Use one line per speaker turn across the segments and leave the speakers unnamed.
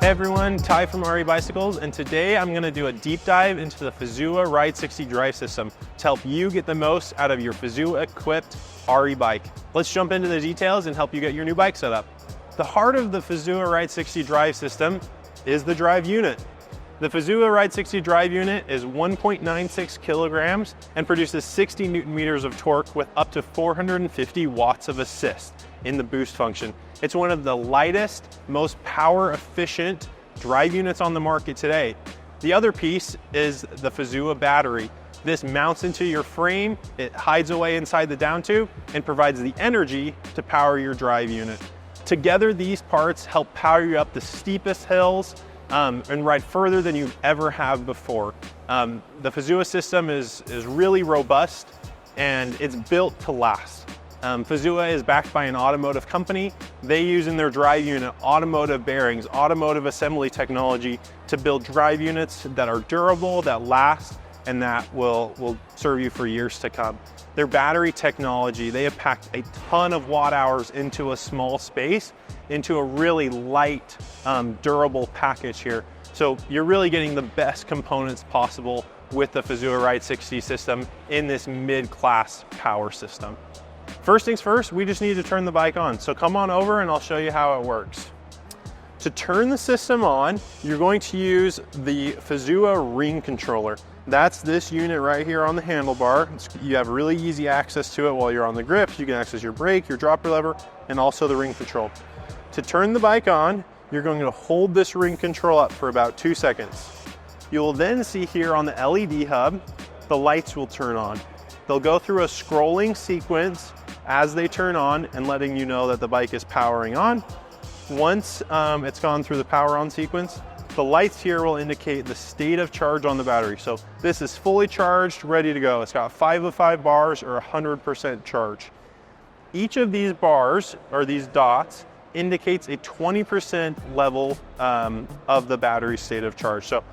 Hey everyone, Ty from Ari Bicycles, and today I'm going to do a deep dive into the Fazua Ride 60 drive system to help you get the most out of your Fazua equipped Ari bike. Let's jump into the details and help you get your new bike set up. The heart of the Fazua Ride 60 drive system is the drive unit. The Fazua Ride 60 drive unit is 1.96 kilograms and produces 60 Newton meters of torque with up to 450 watts of assist in the boost function. It's one of the lightest, most power efficient drive units on the market today. The other piece is the Fazua battery. This mounts into your frame, it hides away inside the down tube and provides the energy to power your drive unit. Together, these parts help power you up the steepest hills and ride further than you ever have before. The Fazua system is really robust and it's built to last. Fazua is backed by an automotive company. They use in their drive unit automotive bearings, automotive assembly technology to build drive units that are durable, that last, and that will serve you for years to come. Their battery technology, they have packed a ton of watt hours into a small space, into a really light, durable package here. So you're really getting the best components possible with the Fazua Ride 60 system in this mid-class power system. First things first, we just need to turn the bike on. So come on over and I'll show you how it works. To turn the system on, you're going to use the Fazua ring controller. That's this unit right here on the handlebar. You have really easy access to it while you're on the grips. You can access your brake, your dropper lever, and also the ring control. To turn the bike on, you're going to hold this ring control up for about 2 seconds. You will then see here on the LED hub, the lights will turn on. They'll go through a scrolling sequence as they turn on and letting you know that the bike is powering on. Once it's gone through the power on sequence, the lights here will indicate the state of charge on the battery. So this is fully charged, ready to go. It's got 5 of 5 bars or 100% charge. Each of these bars, or these dots, indicates a 20% level of the battery state of charge. So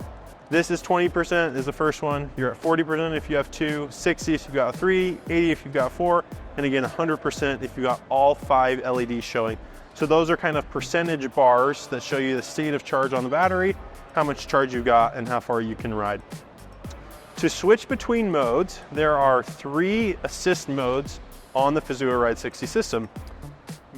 this is 20% is the first one. You're at 40% if you have 2, 60 if you've got 3, 80 if you've got 4, and again 100% if you've got all 5 LEDs showing. So those are kind of percentage bars that show you the state of charge on the battery, how much charge you've got, and how far you can ride. To switch between modes, there are 3 assist modes on the Fazua Ride 60 system.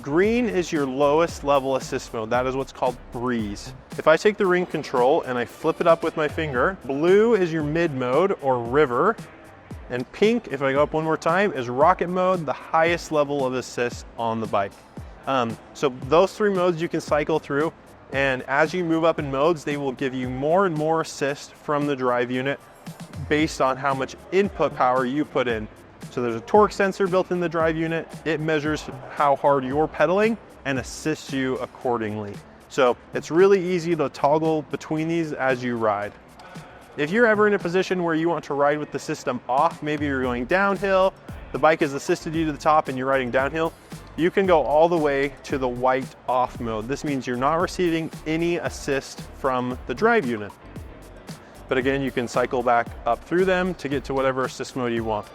Green is your lowest level assist mode. That is what's called breeze. If I take the ring control and I flip it up with my finger, blue is your mid mode or river, and pink, if I go up one more time, is rocket mode, the highest level of assist on the bike. So those 3 modes you can cycle through, and as you move up in modes, they will give you more and more assist from the drive unit based on how much input power you put in. So there's a torque sensor built in the drive unit. It measures how hard you're pedaling and assists you accordingly. So it's really easy to toggle between these as you ride. If you're ever in a position where you want to ride with the system off, maybe you're going downhill, the bike has assisted you to the top and you're riding downhill, you can go all the way to the white off mode. This means you're not receiving any assist from the drive unit. But again, you can cycle back up through them to get to whatever assist mode you want.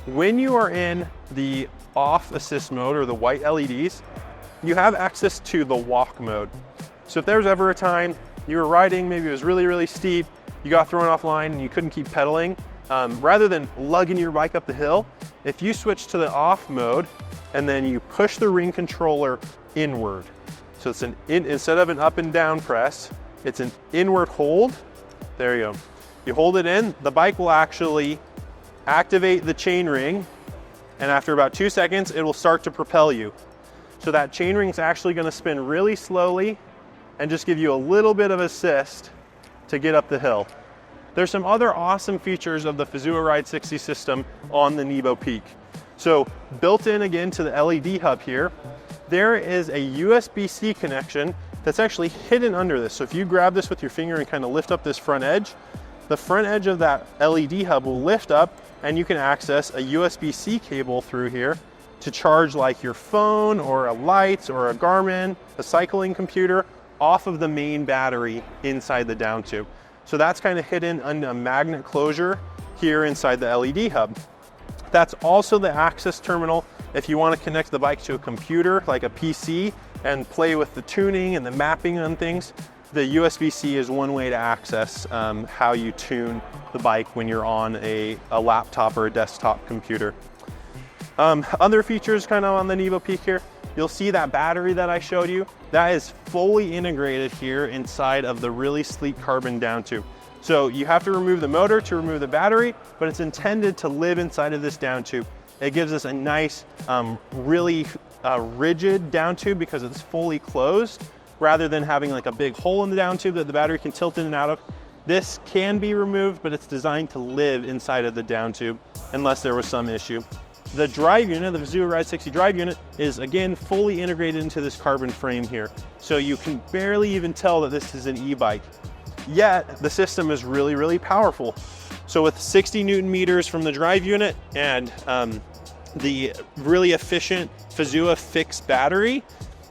When you are in the off assist mode or the white LEDs, you have access to the walk mode. So if there's ever a time you were riding, maybe it was really, really steep, you got thrown offline and you couldn't keep pedaling, rather than lugging your bike up the hill, if you switch to the off mode and then you push the ring controller inward. So it's instead of an up and down press, it's an inward hold. There you go. You hold it in, the bike will actually activate the chain ring, and after about 2 seconds, it will start to propel you. So that chain ring is actually going to spin really slowly and just give you a little bit of assist to get up the hill. There's some other awesome features of the Fazua Ride 60 system on the Nebo Peak. So built in again to the LED hub here, there is a USB-C connection that's actually hidden under this. So if you grab this with your finger and kind of lift up this front edge, the front edge of that LED hub will lift up and you can access a USB-C cable through here to charge like your phone or a light or a Garmin, a cycling computer off of the main battery inside the down tube. So that's kind of hidden under a magnet closure here inside the LED hub. That's also the access terminal if you want to connect the bike to a computer like a PC and play with the tuning and the mapping on things. the USB-C is one way to access how you tune the bike when you're on a laptop or a desktop computer. Other features kind of on the Nebo Peak here, you'll see that battery that I showed you, that is fully integrated here inside of the really sleek carbon down tube. So you have to remove the motor to remove the battery, but it's intended to live inside of this down tube. It gives us a nice, really rigid down tube because it's fully closed, rather than having like a big hole in the down tube that the battery can tilt in and out of. This can be removed, but it's designed to live inside of the down tube unless there was some issue. The drive unit, the Fazua Ride 60 drive unit, is again fully integrated into this carbon frame here. So you can barely even tell that this is an e-bike. Yet the system is really, really powerful. So with 60 Newton meters from the drive unit and the really efficient Fazua fixed battery,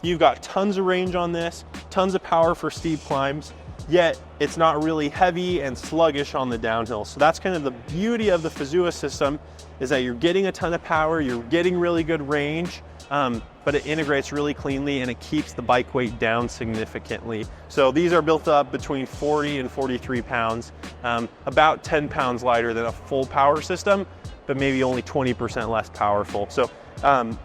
you've got tons of range on this, tons of power for steep climbs, yet it's not really heavy and sluggish on the downhill. So that's kind of the beauty of the Fazua system, is that you're getting a ton of power, you're getting really good range, but it integrates really cleanly and it keeps the bike weight down significantly. So these are built up between 40 and 43 pounds, about 10 pounds lighter than a full power system, but maybe only 20% less powerful. So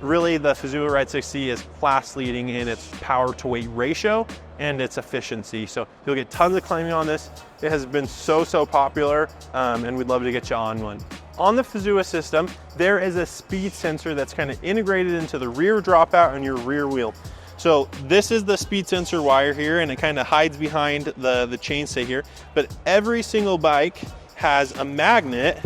really the Fazua Ride 60 is class leading in its power to weight ratio and its efficiency. So you'll get tons of climbing on this. It has been so popular, and we'd love to get you on one. On the Fazua system, there is a speed sensor that's kind of integrated into the rear dropout on your rear wheel. So this is the speed sensor wire here, and it kind of hides behind the chainstay here. But every single bike has a magnet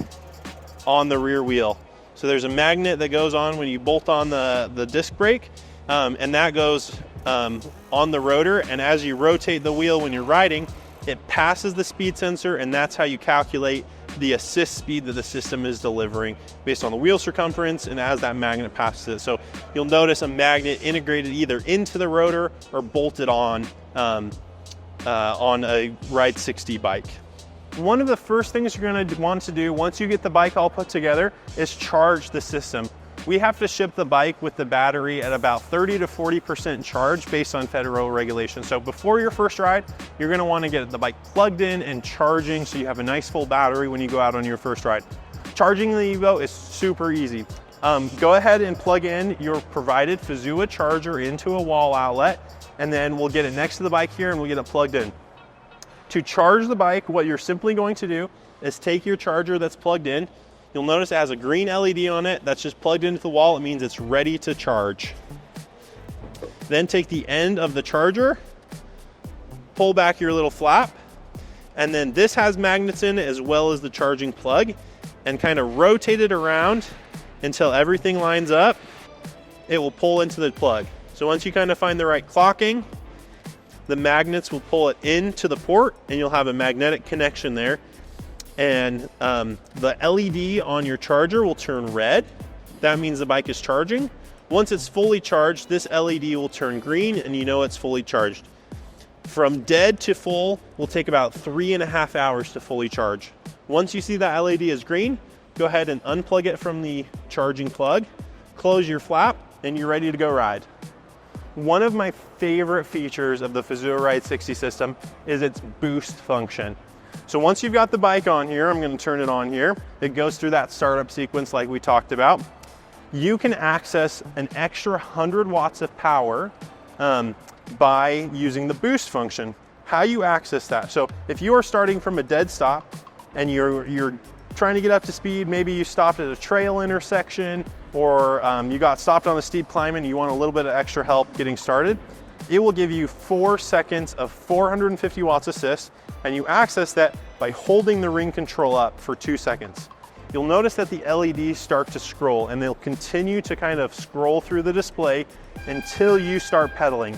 on the rear wheel. So there's a magnet that goes on when you bolt on the disc brake, and that goes on the rotor. And as you rotate the wheel when you're riding, it passes the speed sensor, and that's how you calculate the assist speed that the system is delivering based on the wheel circumference and as that magnet passes it. So you'll notice a magnet integrated either into the rotor or bolted on a Ride 60 bike. One of the first things you're going to want to do once you get the bike all put together is charge the system. We have to ship the bike with the battery at about 30 to 40% charge based on federal regulations. So before your first ride, you're going to want to get the bike plugged in and charging so you have a nice full battery when you go out on your first ride. Charging the Evo is super easy. Go ahead and plug in your provided Fazua charger into a wall outlet, and then we'll get it next to the bike here and we'll get it plugged in. To charge the bike, what you're simply going to do is take your charger that's plugged in. You'll notice it has a green LED on it that's just plugged into the wall. It means it's ready to charge. Then take the end of the charger, pull back your little flap, and then this has magnets in it as well as the charging plug, and kind of rotate it around until everything lines up. It will pull into the plug. So once you kind of find the right clocking, the magnets will pull it into the port and you'll have a magnetic connection there. And the LED on your charger will turn red. That means the bike is charging. Once it's fully charged, this LED will turn green and you know it's fully charged. From dead to full will take about 3.5 hours to fully charge. Once you see that LED is green, go ahead and unplug it from the charging plug, close your flap, and you're ready to go ride. One of my favorite features of the Fazua Ride 60 system is its boost function. So once you've got the bike on here, I'm going to turn it on here. It goes through that startup sequence like we talked about. You can access an extra 100 watts of power by using the boost function. How you access that? So if you are starting from a dead stop and you're trying to get up to speed, maybe you stopped at a trail intersection, or you got stopped on a steep climb and you want a little bit of extra help getting started, it will give you 4 seconds of 450 watts assist, and you access that by holding the ring control up for 2 seconds. You'll notice that the LEDs start to scroll, and they'll continue to kind of scroll through the display until you start pedaling.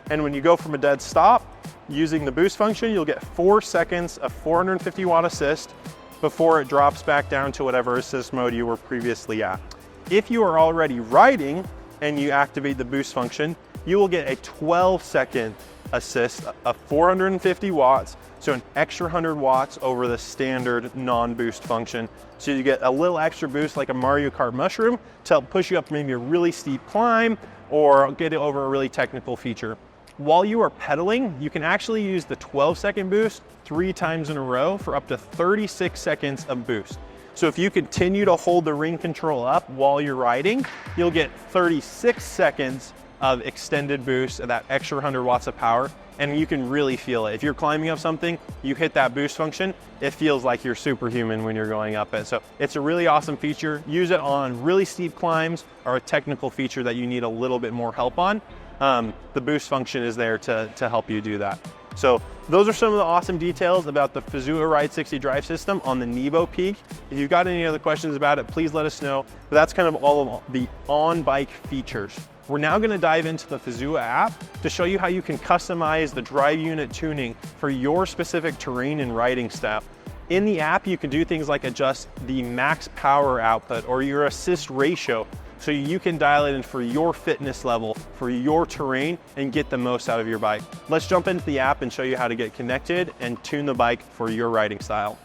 And when you go from a dead stop, using the boost function, you'll get 4 seconds of 450 watt assist before it drops back down to whatever assist mode you were previously at. If you are already riding and you activate the boost function, you will get a 12-second assist of 450 watts, so an extra 100 watts over the standard non-boost function. So you get a little extra boost like a Mario Kart mushroom to help push you up maybe a really steep climb or get it over a really technical feature. While you are pedaling, you can actually use the 12-second boost 3 times in a row for up to 36 seconds of boost. So if you continue to hold the ring control up while you're riding, you'll get 36 seconds of extended boost of that extra 100 watts of power, and you can really feel it. If you're climbing up something, you hit that boost function, it feels like you're superhuman when you're going up it. So it's a really awesome feature. Use it on really steep climbs or a technical feature that you need a little bit more help on. The boost function is there to help you do that. So those are some of the awesome details about the Fazua Ride 60 drive system on the Nebo Peak. If you've got any other questions about it, please let us know. But that's kind of all of the on-bike features. We're now going to dive into the Fazua app to show you how you can customize the drive unit tuning for your specific terrain and riding style. In the app, you can do things like adjust the max power output or your assist ratio, so you can dial it in for your fitness level, for your terrain, and get the most out of your bike. Let's jump into the app and show you how to get connected and tune the bike for your riding style.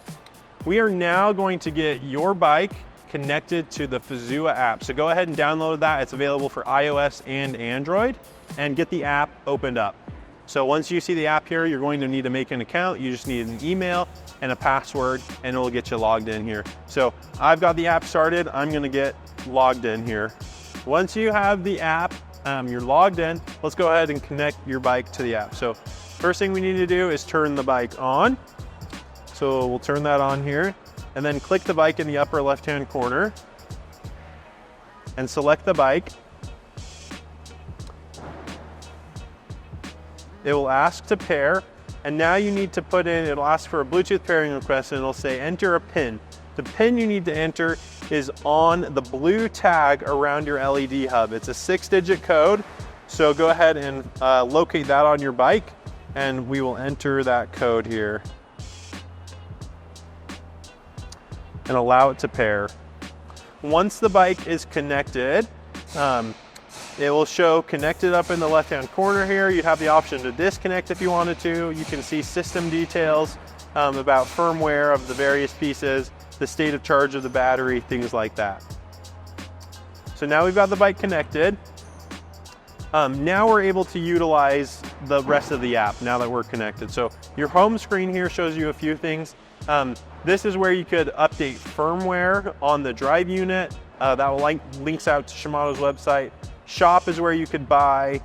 We are now going to get your bike connected to the Fazua app. So go ahead and download that. It's available for iOS and Android, and get the app opened up. So once you see the app here, you're going to need to make an account. You just need an email and a password, and it will get you logged in here. So I've got the app started. I'm gonna get logged in here. Once you have the app, you're logged in, let's go ahead and connect your bike to the app. So first thing we need to do is turn the bike on. So we'll turn that on here, and then click the bike in the upper left-hand corner and select the bike. It will ask to pair, and now you need to put in, it'll ask for a Bluetooth pairing request, and it'll say enter a pin. The pin you need to enter is on the blue tag around your LED hub. It's a 6-digit code, so go ahead and locate that on your bike, and we will enter that code here and allow it to pair. Once the bike is connected, it will show connected up in the left-hand corner here. You'd have the option to disconnect if you wanted to. You can see system details about firmware of the various pieces, the state of charge of the battery, things like that. So now we've got the bike connected. Now we're able to utilize the rest of the app now that we're connected. So your home screen here shows you a few things. This is where you could update firmware on the drive unit. That will links out to Shimano's website. Shop is where you could buy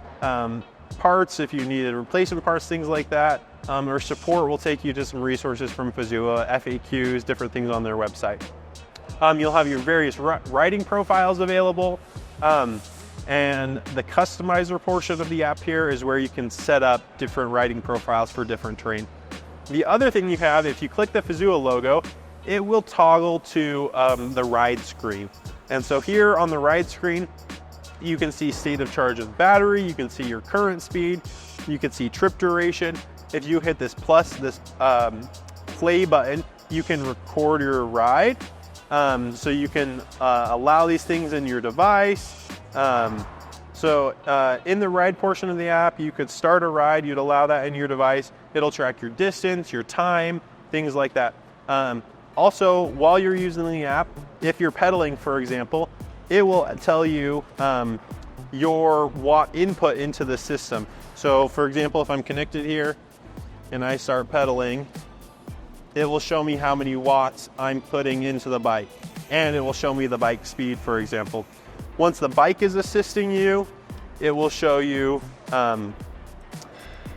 parts if you needed replacement parts, things like that. Or support will take you to some resources from Fazua, FAQs, different things on their website. You'll have your various riding profiles available. And the customizer portion of the app here is where you can set up different riding profiles for different terrain. The other thing you have, if you click the Fazua logo, it will toggle to the ride screen. And so here on the ride screen, you can see state of charge of the battery, you can see your current speed, you can see trip duration. If you hit this plus, this play button, you can record your ride. So you can allow these things in your device. In the ride portion of the app, you could start a ride, you'd allow that in your device. It'll track your distance, your time, things like that. Also, while you're using the app, if you're pedaling, for example, it will tell you your watt input into the system. So for example, if I'm connected here and I start pedaling, it will show me how many watts I'm putting into the bike, and it will show me the bike speed, for example. Once the bike is assisting you, it will show you the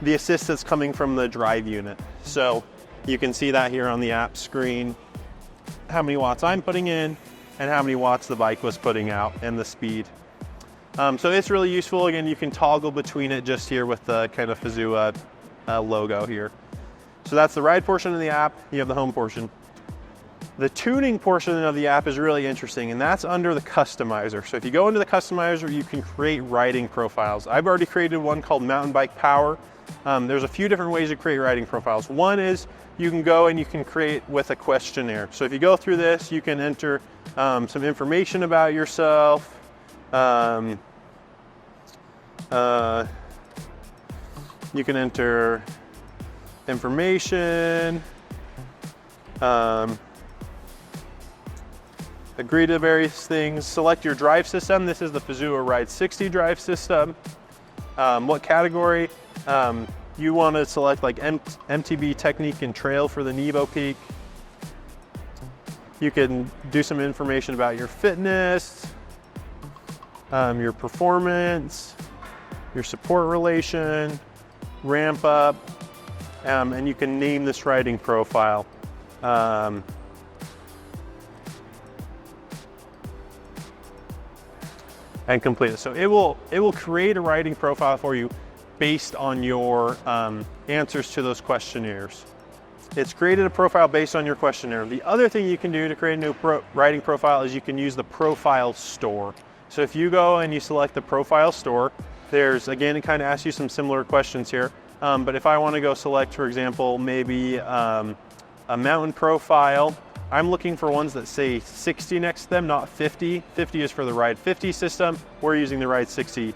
assist that's coming from the drive unit. So you can see that here on the app screen, how many watts I'm putting in and how many watts the bike was putting out and the speed. So it's really useful. Again, you can toggle between it just here with the kind of Fazua logo here. So that's the ride portion of the app. You have the home portion. The tuning portion of the app is really interesting, and that's under the customizer. So if you go into the customizer, you can create riding profiles. I've already created one called Mountain Bike Power. There's a few different ways to create riding profiles. One is you can go and you can create with a questionnaire. So if you go through this, you can enter some information about yourself. You can enter information, agree to various things, select your drive system. This is the Fazua Ride 60 drive system. What category? You want to select like MTB technique and trail for the Nebo Peak. You can do some information about your fitness, your performance, your support relation, ramp up, and you can name this riding profile. And complete it. So it will create a riding profile for you based on your answers to those questionnaires. It's created a profile based on your questionnaire. The other thing you can do to create a new riding profile is you can use the profile store. So if you go and you select the profile store, there's, again, it kind of asks you some similar questions here. But if I want to go select, for example, maybe a mountain profile, I'm looking for ones that say 60 next to them, not 50. 50 is for the Ride 50 system. We're using the Ride 60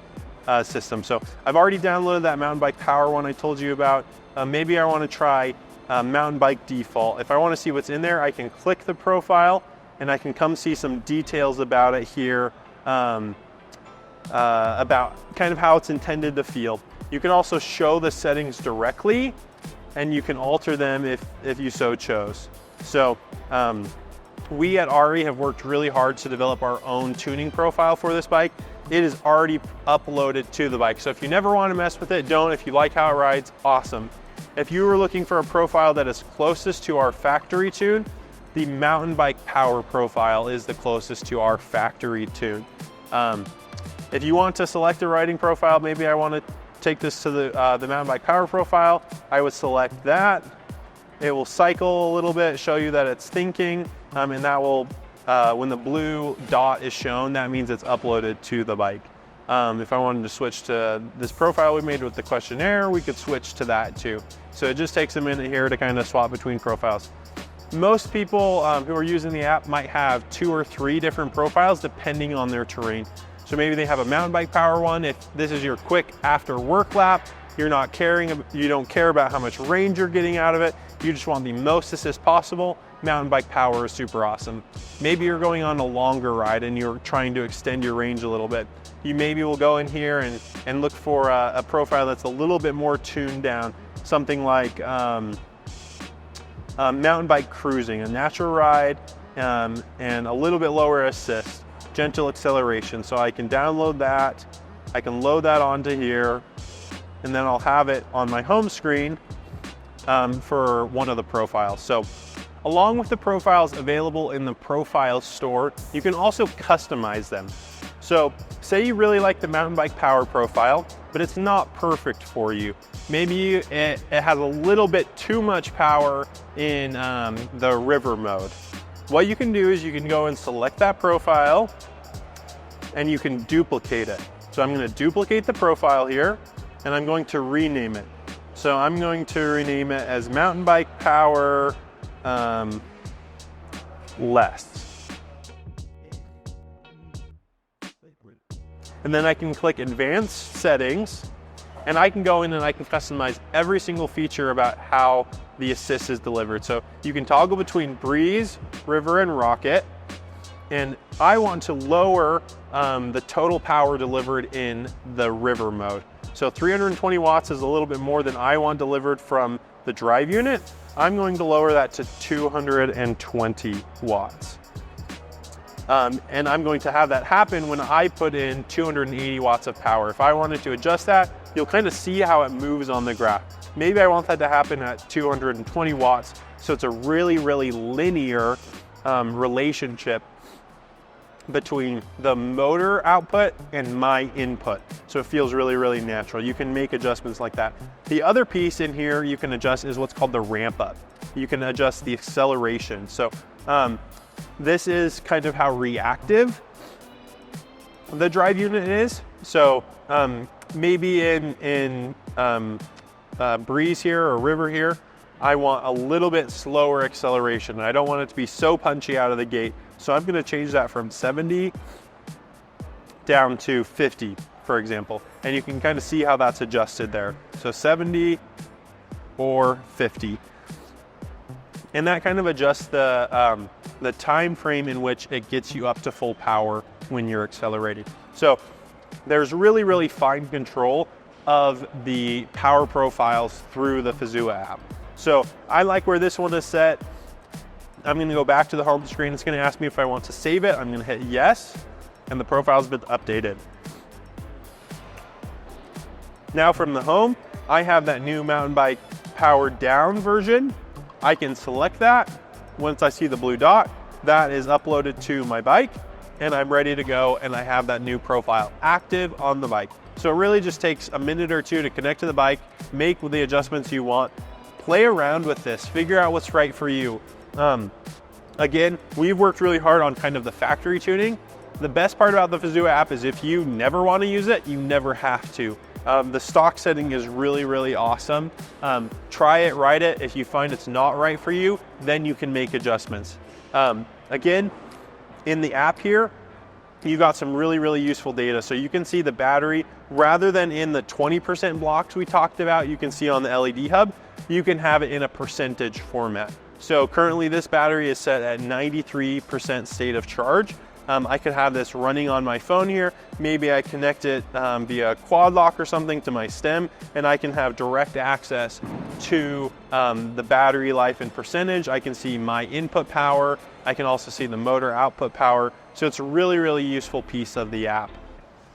system. So I've already downloaded that mountain bike power one I told you about. Maybe I want to try mountain bike default. If I want to see what's in there, I can click the profile and I can come see some details about it here, about kind of how it's intended to feel. You can also show the settings directly and you can alter them if you so chose. So we at Ari have worked really hard to develop our own tuning profile for this bike. It is already uploaded to the bike. So if you never want to mess with it, don't. If you like how it rides, awesome. If you were looking for a profile that is closest to our factory tune, the mountain bike power profile is the closest to our factory tune. If you want to select a riding profile, maybe I want to take this to the mountain bike power profile, I would select that. It will cycle a little bit, show you that it's thinking, and that will, when the blue dot is shown, that means it's uploaded to the bike. If I wanted to switch to this profile we made with the questionnaire, we could switch to that too. So it just takes a minute here to kind of swap between profiles. Most people who are using the app might have 2 or 3 different profiles depending on their terrain. So maybe they have a mountain bike power one. If this is your quick after work lap, you don't care about how much range you're getting out of it. You just want the most assist possible. Mountain bike power is super awesome. Maybe you're going on a longer ride and you're trying to extend your range a little bit. You maybe will go in here and look for a profile that's a little bit more tuned down. Something like mountain bike cruising, a natural ride, and a little bit lower assist, gentle acceleration. So I can download that, I can load that onto here, and then I'll have it on my home screen for one of the profiles. So along with the profiles available in the profile store, you can also customize them. So say you really like the mountain bike power profile, but it's not perfect for you. Maybe it has a little bit too much power in the river mode. What you can do is you can go and select that profile and you can duplicate it. So I'm going to duplicate the profile here and I'm going to rename it. So I'm going to rename it as mountain bike power less. And then I can click advanced settings and I can go in and I can customize every single feature about how the assist is delivered. So you can toggle between breeze, river, and rocket. And I want to lower the total power delivered in the river mode. So 320 watts is a little bit more than I want delivered from the drive unit. I'm going to lower that to 220 watts. And I'm going to have that happen when I put in 280 watts of power. If I wanted to adjust that, you'll kind of see how it moves on the graph. Maybe I want that to happen at 220 watts. So it's a really, really linear relationship between the motor output and my input. So it feels really, really natural. You can make adjustments like that. The other piece in here you can adjust is what's called the ramp up. You can adjust the acceleration. So this is kind of how reactive the drive unit is. So maybe in breeze here or river here, I want a little bit slower acceleration. I don't want it to be so punchy out of the gate. So I'm gonna change that from 70 down to 50, for example. And you can kind of see how that's adjusted there. So 70 or 50. And that kind of adjusts the time frame in which it gets you up to full power when you're accelerating. So there's really, really fine control of the power profiles through the Fazua app. So I like where this one is set. I'm gonna go back to the home screen. It's gonna ask me if I want to save it. I'm gonna hit yes, and the profile's been updated. Now from the home, I have that new mountain bike powered down version. I can select that. Once I see the blue dot, that is uploaded to my bike, and I'm ready to go, and I have that new profile active on the bike. So it really just takes a minute or two to connect to the bike, make the adjustments you want, play around with this, figure out what's right for you. Again, we've worked really hard on kind of the factory tuning. The best part about the Fazua app is if you never want to use it, you never have to. The stock setting is really, really awesome. Try it, ride it. If you find it's not right for you, then you can make adjustments. Again, in the app here, you got some really, really useful data. So you can see the battery, rather than in the 20% blocks we talked about, you can see on the LED hub, you can have it in a percentage format. So currently this battery is set at 93% state of charge. I could have this running on my phone here. Maybe I connect it via quad lock or something to my stem, and I can have direct access to the battery life and percentage. I can see my input power. I can also see the motor output power. So it's a really, really useful piece of the app.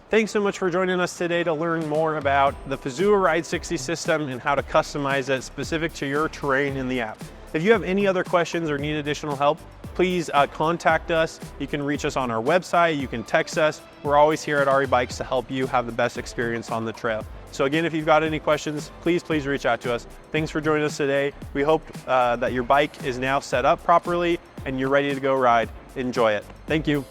Thanks so much for joining us today to learn more about the Fazua Ride 60 system and how to customize it specific to your terrain in the app. If you have any other questions or need additional help, please contact us. You can reach us on our website, you can text us. We're always here at Ari Bikes to help you have the best experience on the trail. So again, if you've got any questions, please reach out to us. Thanks for joining us today. We hope that your bike is now set up properly and you're ready to go ride. Enjoy it. Thank you.